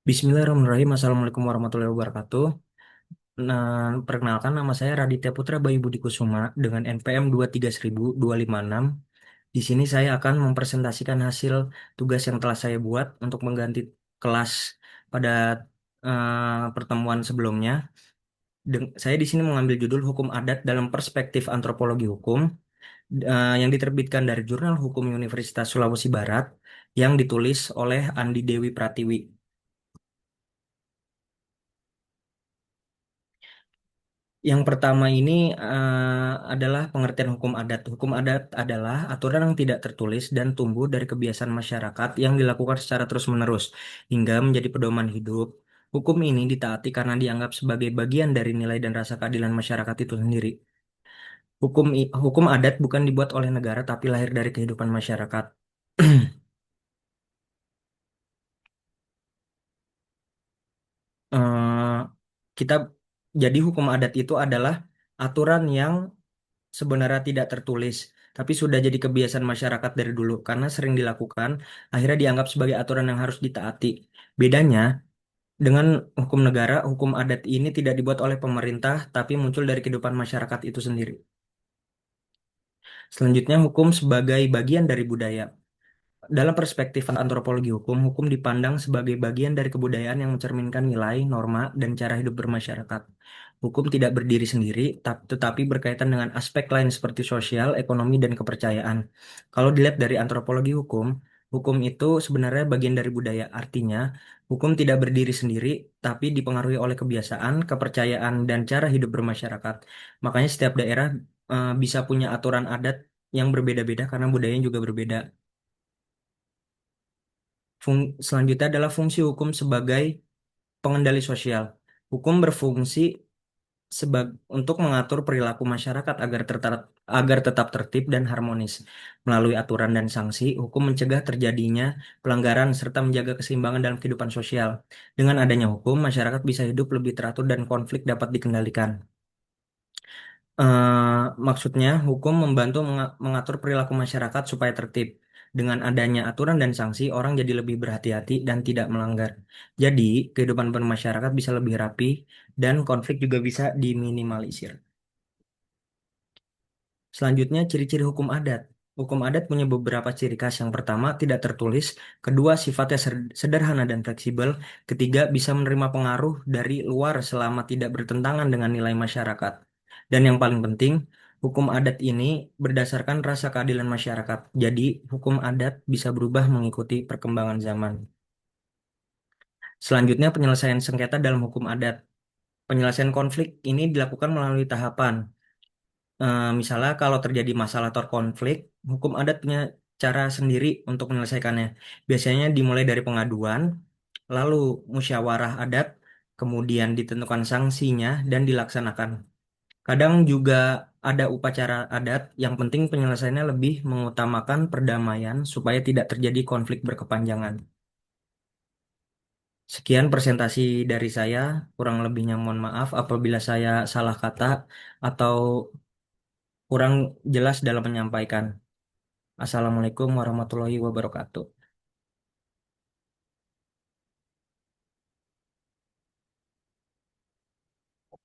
Bismillahirrahmanirrahim. Assalamualaikum warahmatullahi wabarakatuh. Nah, perkenalkan nama saya Raditya Putra Bayu Budi Kusuma dengan NPM 2300256. Di sini saya akan mempresentasikan hasil tugas yang telah saya buat untuk mengganti kelas pada pertemuan sebelumnya. Saya di sini mengambil judul Hukum Adat dalam Perspektif Antropologi Hukum yang diterbitkan dari Jurnal Hukum Universitas Sulawesi Barat yang ditulis oleh Andi Dewi Pratiwi. Yang pertama ini adalah pengertian hukum adat. Hukum adat adalah aturan yang tidak tertulis dan tumbuh dari kebiasaan masyarakat yang dilakukan secara terus-menerus hingga menjadi pedoman hidup. Hukum ini ditaati karena dianggap sebagai bagian dari nilai dan rasa keadilan masyarakat itu sendiri. Hukum adat bukan dibuat oleh negara tapi lahir dari kehidupan masyarakat. Eh, kita jadi hukum adat itu adalah aturan yang sebenarnya tidak tertulis, tapi sudah jadi kebiasaan masyarakat dari dulu karena sering dilakukan, akhirnya dianggap sebagai aturan yang harus ditaati. Bedanya dengan hukum negara, hukum adat ini tidak dibuat oleh pemerintah, tapi muncul dari kehidupan masyarakat itu sendiri. Selanjutnya, hukum sebagai bagian dari budaya. Dalam perspektif antropologi hukum, hukum dipandang sebagai bagian dari kebudayaan yang mencerminkan nilai, norma, dan cara hidup bermasyarakat. Hukum tidak berdiri sendiri, tetapi berkaitan dengan aspek lain seperti sosial, ekonomi, dan kepercayaan. Kalau dilihat dari antropologi hukum, hukum itu sebenarnya bagian dari budaya. Artinya, hukum tidak berdiri sendiri, tapi dipengaruhi oleh kebiasaan, kepercayaan, dan cara hidup bermasyarakat. Makanya setiap daerah bisa punya aturan adat yang berbeda-beda karena budayanya juga berbeda. Selanjutnya adalah fungsi hukum sebagai pengendali sosial. Hukum berfungsi untuk mengatur perilaku masyarakat agar tetap tertib dan harmonis. Melalui aturan dan sanksi, hukum mencegah terjadinya pelanggaran serta menjaga keseimbangan dalam kehidupan sosial. Dengan adanya hukum, masyarakat bisa hidup lebih teratur dan konflik dapat dikendalikan. Maksudnya, hukum membantu mengatur perilaku masyarakat supaya tertib. Dengan adanya aturan dan sanksi, orang jadi lebih berhati-hati dan tidak melanggar. Jadi, kehidupan bermasyarakat bisa lebih rapi dan konflik juga bisa diminimalisir. Selanjutnya, ciri-ciri hukum adat. Hukum adat punya beberapa ciri khas. Yang pertama, tidak tertulis. Kedua, sifatnya sederhana dan fleksibel. Ketiga, bisa menerima pengaruh dari luar selama tidak bertentangan dengan nilai masyarakat. Dan yang paling penting, hukum adat ini berdasarkan rasa keadilan masyarakat. Jadi, hukum adat bisa berubah mengikuti perkembangan zaman. Selanjutnya, penyelesaian sengketa dalam hukum adat. Penyelesaian konflik ini dilakukan melalui tahapan. Misalnya kalau terjadi masalah atau konflik, hukum adat punya cara sendiri untuk menyelesaikannya. Biasanya dimulai dari pengaduan, lalu musyawarah adat, kemudian ditentukan sanksinya dan dilaksanakan. Kadang juga ada upacara adat, yang penting penyelesaiannya lebih mengutamakan perdamaian supaya tidak terjadi konflik berkepanjangan. Sekian presentasi dari saya, kurang lebihnya mohon maaf apabila saya salah kata atau kurang jelas dalam menyampaikan. Assalamualaikum warahmatullahi wabarakatuh.